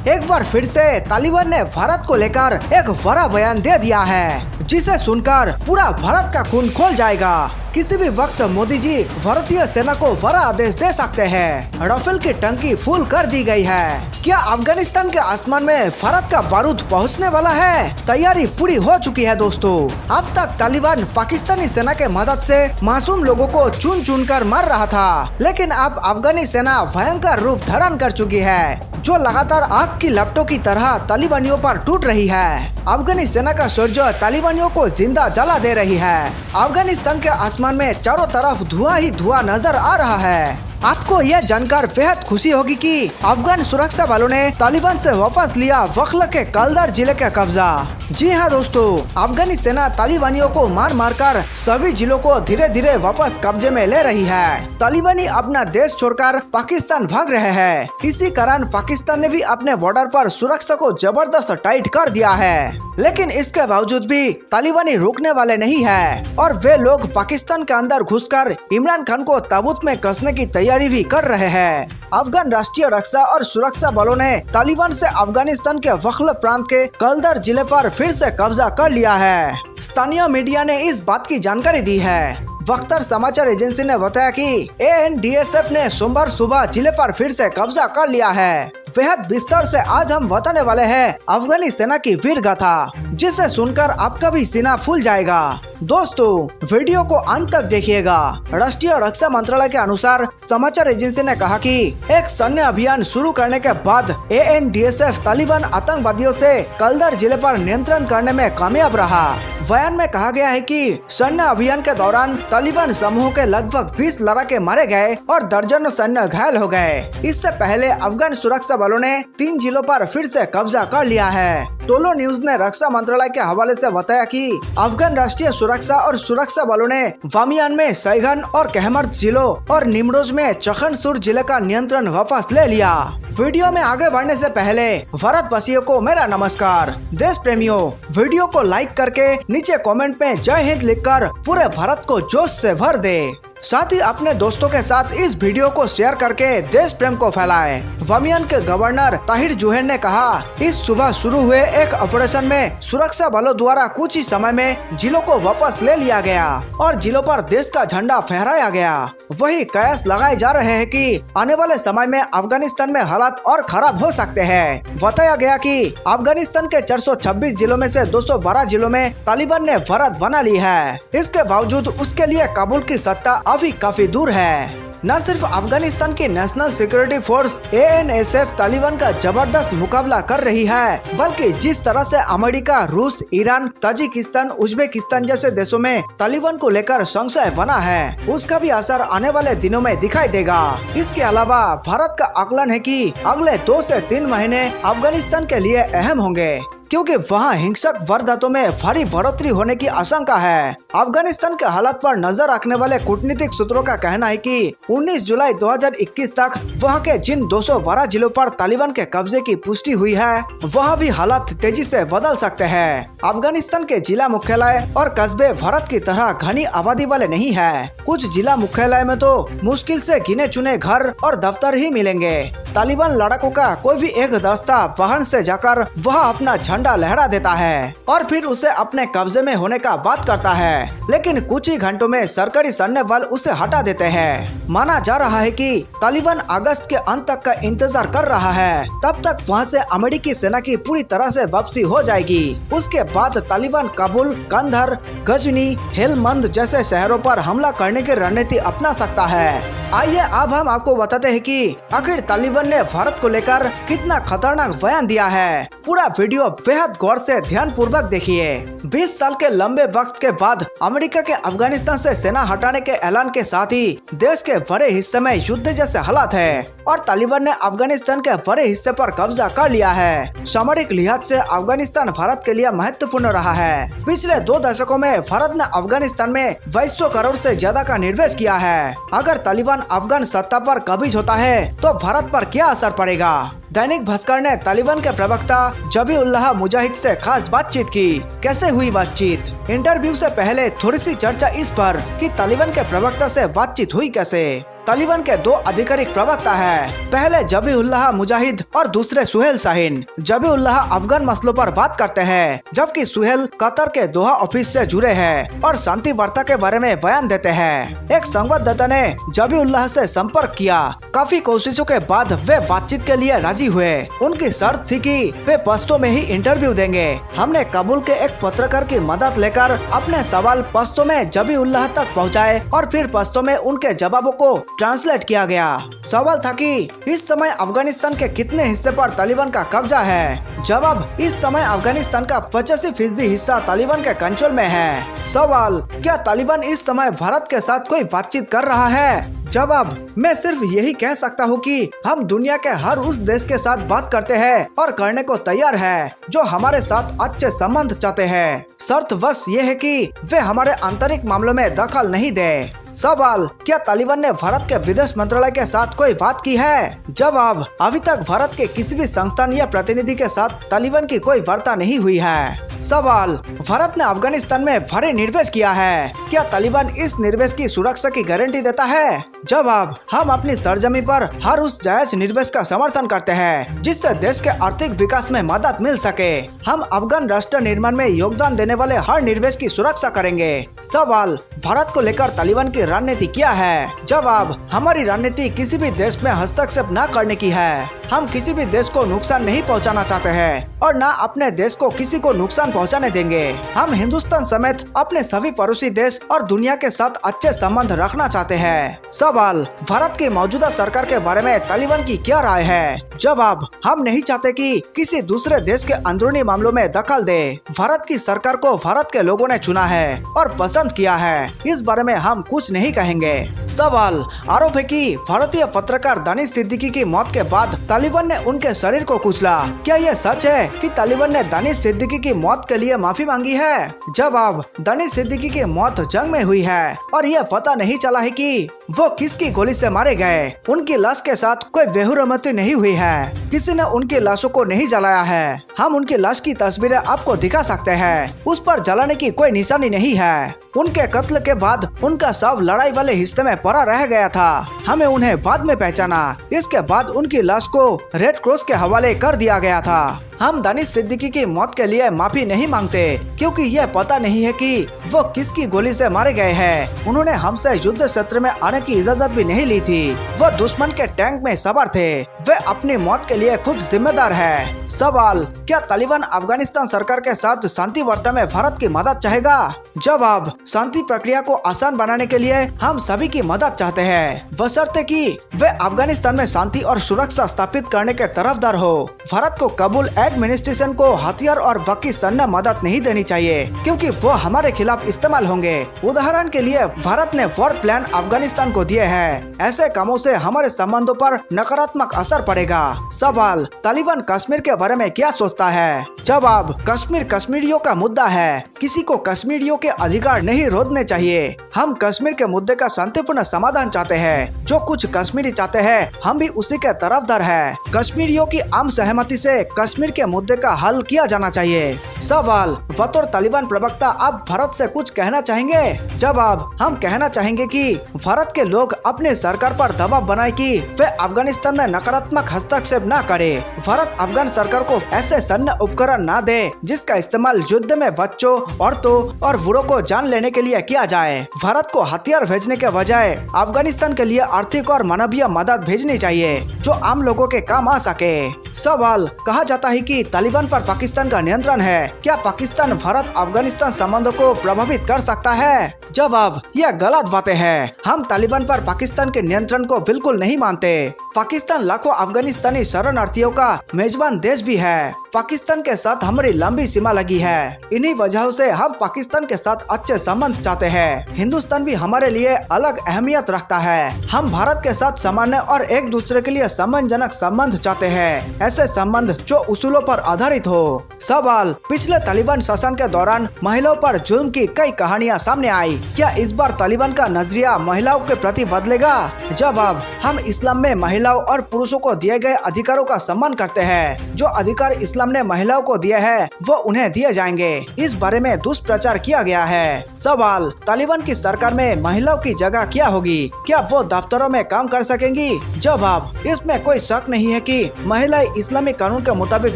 एक बार फिर से तालिबान ने भारत को लेकर एक बड़ा बयान दे दिया है, जिसे सुनकर पूरा भारत का खून खोल जाएगा। किसी भी वक्त मोदी जी भारतीय सेना को बड़ा आदेश दे सकते हैं। राफेल की टंकी फुल कर दी गई है। क्या अफगानिस्तान के आसमान में भारत का बारूद पहुंचने वाला है? तैयारी पूरी हो चुकी है दोस्तों। अब तक तालिबान पाकिस्तानी सेना के मदद से मासूम लोगों को चुन चुन कर मार रहा था, लेकिन अब अफगानी सेना भयंकर रूप धारण कर चुकी है, जो लगातार आग की लपटों की तरह तालिबानियों पर टूट रही है। अफगानी सेना का शौर्य तालिबानियों को जिंदा जला दे रही है। अफगानिस्तान के आसमान में चारों तरफ धुआं ही धुआं नजर आ रहा है। आपको यह जानकर बेहद खुशी होगी कि अफगान सुरक्षा बलों ने तालिबान से वापस लिया वखल के कलदर जिले का कब्जा। जी हाँ दोस्तों, अफगानी सेना तालिबानियों को मार मार कर सभी जिलों को धीरे धीरे वापस कब्जे में ले रही है। तालिबानी अपना देश छोड़कर पाकिस्तान भाग रहे हैं। इसी कारण पाकिस्तान ने भी अपने बॉर्डर पर सुरक्षा को जबरदस्त टाइट कर दिया है, लेकिन इसके बावजूद भी तालिबानी रुकने वाले नहीं है और वे लोग पाकिस्तान के अंदर घुसकर इमरान खान को ताबूत में कसने की तैयारी भी कर रहे हैं। अफगान राष्ट्रीय रक्षा और सुरक्षा बलों ने तालिबान से अफगानिस्तान के वखल प्रांत के कलदर जिले पर फिर से कब्जा कर लिया है। स्थानीय मीडिया ने इस बात की जानकारी दी है। वक्तार समाचार एजेंसी ने बताया कि ANDSF ने सोमवार सुबह जिले पर फिर से कब्जा कर लिया है। बेहद विस्तार से आज हम बताने वाले हैं अफगानी सेना की वीर गाथा, जिसे सुनकर आपका भी सीना फूल जाएगा। दोस्तों, वीडियो को अंत तक देखिएगा। राष्ट्रीय रक्षा मंत्रालय के अनुसार समाचार एजेंसी ने कहा कि एक सैन्य अभियान शुरू करने के बाद ANDSF तालिबान आतंकवादियों से कलदर जिले पर नियंत्रण करने में कामयाब रहा। बयान में कहा गया है कि सैन्य अभियान के दौरान तालिबान समूह के लगभग 20 लड़ाके मारे गए और दर्जनों सैन्य घायल हो गए। इससे पहले अफगान सुरक्षा बलों ने 3 जिलों पर फिर से कब्जा कर लिया है। टोलो न्यूज ने रक्षा मंत्रालय के हवाले से बताया कि अफगान राष्ट्रीय सुरक्षा और सुरक्षा बलों ने बामियान में सैगन और कहमर्द जिलों और निमरोज में चखनसुर जिले का नियंत्रण वापस ले लिया। वीडियो में आगे बढ़ने से पहले भारतवासियों को मेरा नमस्कार। देश प्रेमियों, वीडियो को लाइक करके नीचे कमेंट में जय हिंद लिखकर पूरे भारत को जोश से भर दे। साथ ही अपने दोस्तों के साथ इस वीडियो को शेयर करके देश प्रेम को फैलाएं। बामियान के गवर्नर ताहिर जुहैर ने कहा, इस सुबह शुरू हुए एक ऑपरेशन में सुरक्षा बलों द्वारा कुछ ही समय में जिलों को वापस ले लिया गया और जिलों पर देश का झंडा फहराया गया। वही कयास लगाए जा रहे हैं कि आने वाले समय में अफगानिस्तान में हालात और खराब हो सकते हैं। बताया गया कि अफगानिस्तान के 426 जिलों में से 212 जिलों में तालिबान ने भारत बना ली है। इसके बावजूद उसके लिए काबुल की सत्ता अभी काफी दूर है। न सिर्फ अफगानिस्तान की national security force ANSF Taliban का जबरदस्त मुकाबला कर रही है, बल्कि जिस तरह से अमेरिका, रूस, ईरान, ताजिकिस्तान, उज्बेकिस्तान जैसे देशों में तालिबान को लेकर संशय बना है, उसका भी असर आने वाले दिनों में दिखाई देगा। इसके अलावा भारत का आकलन है कि अगले 2 से 3 महीने अफगानिस्तान के लिए अहम होंगे, क्योंकि वहाँ हिंसक वारदातों में भारी बढ़ोतरी होने की आशंका है। अफगानिस्तान के हालात पर नजर रखने वाले कूटनीतिक सूत्रों का कहना है कि 19 जुलाई 2021 तक वहाँ के जिन 212 जिलों पर तालिबान के कब्जे की पुष्टि हुई है, वहाँ भी हालात तेजी से बदल सकते हैं। अफगानिस्तान के जिला मुख्यालय और कस्बे भारत की तरह घनी आबादी वाले नहीं है। कुछ जिला मुख्यालय में तो मुश्किल से गिने चुने घर और दफ्तर ही मिलेंगे। तालिबान लड़ाकों का कोई भी एक दस्ता वाहन से जाकर वहाँ अपना झंडा लहरा देता है और फिर उसे अपने कब्जे में होने का बात करता है, लेकिन कुछ ही घंटों में सरकारी सैन्य बल उसे हटा देते हैं। माना जा रहा है कि तालिबान अगस्त के अंत तक का इंतजार कर रहा है। तब तक वहाँ से अमेरिकी सेना की पूरी तरह से वापसी हो जाएगी। उसके बाद तालिबान काबुल, कंधार, गजनी, हेलमंद जैसे शहरों पर हमला करने की रणनीति अपना सकता है। आइए अब हम आपको बताते हैं कि आखिर तालिबान ने भारत को लेकर कितना खतरनाक बयान दिया है। पूरा वीडियो बेहद गौर से ध्यान पूर्वक देखिए। 20 साल के लंबे वक्त के बाद अमेरिका के अफगानिस्तान से सेना हटाने के ऐलान के साथ ही देश के बड़े हिस्से में युद्ध जैसे हालात है और तालिबान ने अफगानिस्तान के बड़े हिस्से पर कब्जा कर लिया है। सामरिक लिहाज से अफगानिस्तान भारत के लिए महत्वपूर्ण रहा है। पिछले 2 दशकों में भारत ने अफगानिस्तान में 2200 करोड़ से ज्यादा का निवेश किया है। अगर तालिबान अफगान सत्ता पर कब्जा होता है तो भारत पर क्या असर पड़ेगा? दैनिक भास्कर ने तालिबान के प्रवक्ता जबीउल्लाह मुजाहिद से खास बातचीत की। कैसे हुई बातचीत? इंटरव्यू से पहले थोड़ी सी चर्चा इस पर कि तालिबान के प्रवक्ता से बातचीत हुई कैसे। तालिबान के दो आधिकारिक प्रवक्ता है। पहले जबीउल्लाह मुजाहिद और दूसरे सुहेल शाहीन। जबीउल्लाह अफगान मसलों पर बात करते हैं, जबकि सुहेल कतर के दोहा ऑफिस से जुड़े हैं और शांति वार्ता के बारे में बयान देते हैं। एक संवाददाता ने जबीउल्लाह से संपर्क किया। काफी कोशिशों के बाद वे बातचीत के लिए राजी हुए। उनकी शर्त थी कि वे पश्तो में ही इंटरव्यू देंगे। हमने काबुल के एक पत्रकार की मदद लेकर अपने सवाल पश्तो में जबीउल्लाह तक पहुंचाए और फिर पश्तो में उनके जवाबों को ट्रांसलेट किया गया। सवाल था कि इस समय अफगानिस्तान के कितने हिस्से पर तालिबान का कब्जा है। जवाब, इस समय अफगानिस्तान का 85% हिस्सा तालिबान के कंट्रोल में है। सवाल, क्या तालिबान इस समय भारत के साथ कोई बातचीत कर रहा है? जवाब, मैं सिर्फ यही कह सकता हूँ कि हम दुनिया के हर उस देश के साथ बात करते हैं और करने को तैयार है जो हमारे साथ अच्छे संबंध चाहते हैं। शर्त बस ये है कि वे हमारे आंतरिक मामलों में दखल नहीं दे। सवाल, क्या तालिबान ने भारत के विदेश मंत्रालय के साथ कोई बात की है? जवाब, अभी तक भारत के किसी भी संस्थान या प्रतिनिधि के साथ तालिबान की कोई वार्ता नहीं हुई है। सवाल, भारत ने अफगानिस्तान में भारी निवेश किया है, क्या तालिबान इस निवेश की सुरक्षा की गारंटी देता है? जवाब, हम अपनी सरजमी पर हर उस जायज निवेश का समर्थन करते हैं जिससे देश के आर्थिक विकास में मदद मिल सके। हम अफगान राष्ट्र निर्माण में योगदान देने वाले हर निवेश की सुरक्षा करेंगे। सवाल, भारत को लेकर तालिबान की रणनीति क्या है? जवाब, हमारी रणनीति किसी भी देश में हस्तक्षेप न करने की है। हम किसी भी देश को नुकसान नहीं पहुंचाना चाहते हैं और न अपने देश को किसी को नुकसान पहुंचाने देंगे। हम हिंदुस्तान समेत अपने सभी पड़ोसी देश और दुनिया के साथ अच्छे संबंध रखना चाहते हैं। सवाल, भारत की मौजूदा सरकार के बारे में तालिबान की क्या राय है? जवाब, हम नहीं चाहते कि किसी दूसरे देश के अंदरूनी मामलों में दखल दे। भारत की सरकार को भारत के लोगों ने चुना है और पसंद किया है, इस बारे में हम कुछ नहीं कहेंगे। सवाल, आरोप है कि भारतीय पत्रकार दानिश सिद्दीकी की मौत के बाद तालिबान ने उनके शरीर को कुचला। क्या यह सच है कि तालिबान ने दानिश सिद्दीकी की मौत के लिए माफी मांगी है? जवाब, दानिश सिद्दीकी की मौत जंग में हुई है और यह पता नहीं चला है कि वो किसकी गोली से मारे गए। उनकी लाश के साथ कोई बेहुरमती नहीं हुई है। किसी ने उनकी लाशों को नहीं जलाया है। हम उनकी लाश की तस्वीरें आपको दिखा सकते हैं। उस पर जलाने की कोई निशानी नहीं है। उनके कत्ल के बाद उनका शव लड़ाई वाले हिस्से में पड़ा रह गया था। हमें उन्हें बाद में पहचाना। इसके बाद उनकी लाश को रेड क्रॉस के हवाले कर दिया गया था। हम दानिश सिद्दीकी की मौत के लिए माफी नहीं मांगते क्योंकि यह पता नहीं है कि वो किसकी गोली से मारे गए हैं। उन्होंने हमसे युद्ध क्षेत्र में आने की इजाजत भी नहीं ली थी। वो दुश्मन के टैंक में सवार थे। वे अपनी मौत के लिए खुद जिम्मेदार है। सवाल, क्या तालिबान अफगानिस्तान सरकार के साथ शांति वार्ता में भारत की मदद चाहेगा? जवाब, शांति प्रक्रिया को आसान बनाने के लिए हम सभी की मदद चाहते हैं, बशर्ते कि वे अफगानिस्तान में शांति और सुरक्षा स्थापित करने के तरफदार हो। भारत को काबुल एडमिनिस्ट्रेशन को हथियार और बाकी सैन्य मदद नहीं देनी चाहिए क्योंकि वो हमारे खिलाफ इस्तेमाल होंगे। उदाहरण के लिए भारत ने वॉर प्लान अफगानिस्तान को दिए हैं। ऐसे कामों से हमारे संबंधों पर नकारात्मक असर पड़ेगा। सवाल, तालिबान कश्मीर के बारे में क्या सोचता है? जवाब, कश्मीर कश्मीरियों का मुद्दा है। किसी को कश्मीरियों के अधिकार नहीं रोकने चाहिए। हम कश्मीर के मुद्दे का शांतिपूर्ण समाधान चाहते हैं। जो कुछ कश्मीरी चाहते हैं हम भी उसी के तरफदार हैं। कश्मीरियों की आम सहमति से कश्मीर के मुद्दे का हल किया जाना चाहिए। सवाल, बतौर तालिबान प्रवक्ता आप भारत से कुछ कहना चाहेंगे? जवाब, हम कहना चाहेंगे कि भारत के लोग अपनी सरकार पर दबाव बनाए कि वे अफगानिस्तान में नकारात्मक हस्तक्षेप न करे। भारत अफगान सरकार को ऐसे सैन्य उपकरण न दे जिसका इस्तेमाल युद्ध में बच्चों, औरतों और बूढ़ों को जान लेने के लिए किया जाए। भारत को हथियार भेजने के बजाय अफगानिस्तान के लिए आर्थिक और मानवीय मदद भेजनी चाहिए जो आम लोगों के काम आ सके। सवाल, कहा जाता है कि तालिबान पर पाकिस्तान का नियंत्रण है। क्या पाकिस्तान भारत अफगानिस्तान संबंधों को प्रभावित कर सकता है? जवाब, यह गलत बातें हैं। हम तालिबान पर पाकिस्तान के नियंत्रण को बिल्कुल नहीं मानते। पाकिस्तान लाखों अफगानिस्तानी शरणार्थियों का मेजबान देश भी है। पाकिस्तान के साथ हमारी लंबी सीमा लगी है। इन्हीं वजहों से हम पाकिस्तान के साथ अच्छे संबंध चाहते हैं। हिंदुस्तान भी हमारे लिए अलग अहमियत रखता है। हम भारत के साथ सामान्य और एक दूसरे के लिए सम्मानजनक संबंध चाहते हैं। ऐसे संबंध जो उसूलों पर आधारित हो। सवाल, पिछले तालिबान शासन के दौरान महिलाओं पर जुल्म की कई कहानियां सामने आई। क्या इस बार तालिबान का नजरिया महिलाओं के प्रति बदलेगा? जवाब, हम इस्लाम में महिलाओं और पुरुषों को दिए गए अधिकारों का सम्मान करते हैं। जो अधिकार इस्लाम ने महिलाओं को दिए हैं वो उन्हें दिए जाएंगे। इस बारे में दुष्प्रचार किया गया है। सवाल, तालिबान की सरकार में महिलाओं की जगह क्या होगी? क्या वो दफ्तरों में काम कर सकेंगी? जवाब, इसमें कोई शक नहीं है कि महिलाएं इस्लामी कानून के मुताबिक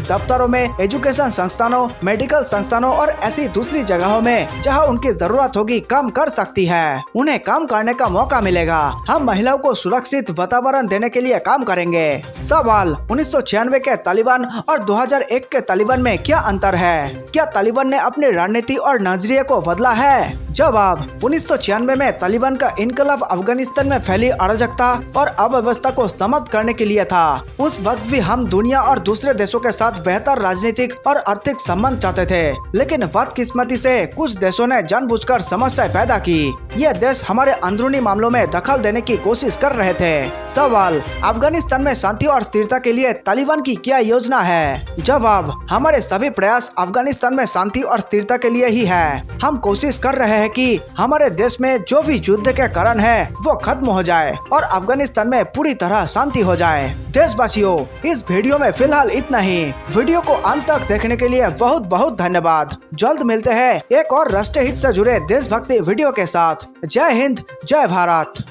दफ्तरों में, एजुकेशन संस्थानों, मेडिकल संस्थानों और ऐसी दूसरी जगहों में जहां उनकी जरूरत होगी काम कर सकती है। उन्हें काम करने का मौका मिलेगा। हम महिलाओं को सुरक्षित वातावरण देने के लिए काम करेंगे। सवाल, 1996 के तालिबान और 2001 के तालिबान में क्या अंतर है? क्या तालिबान ने अपनी रणनीति और नजरिए को बदला है? जवाब, 1996 में तालिबान का इनकलाब अफगानिस्तान में फैली अराजकता और अव्यवस्था को समाप्त करने के लिए था। उस वक्त भी हम दुनिया और दूसरे देशों के साथ बेहतर राजनीतिक और आर्थिक संबंध चाहते थे, लेकिन बदकिस्मती से कुछ देशों ने जानबूझकर समस्याएं पैदा की। ये देश हमारे अंदरूनी मामलों में दखल देने की कोशिश कर रहे थे। सवाल, अफगानिस्तान में शांति और स्थिरता के लिए तालिबान की क्या योजना है? जवाब, हमारे सभी प्रयास अफगानिस्तान में शांति और स्थिरता के लिए ही है। हम कोशिश कर रहे हैं कि हमारे देश में जो भी युद्ध के कारण है वो खत्म हो जाए और अफगानिस्तान में पूरी तरह शांति हो जाए। देशवासियों, इस वीडियो में फिलहाल इतना ही। वीडियो को अंत तक देखने के लिए बहुत बहुत धन्यवाद। जल्द मिलते हैं एक और राष्ट्रीय हित से जुड़े देशभक्ति वीडियो के साथ। जय हिंद, जय भारत।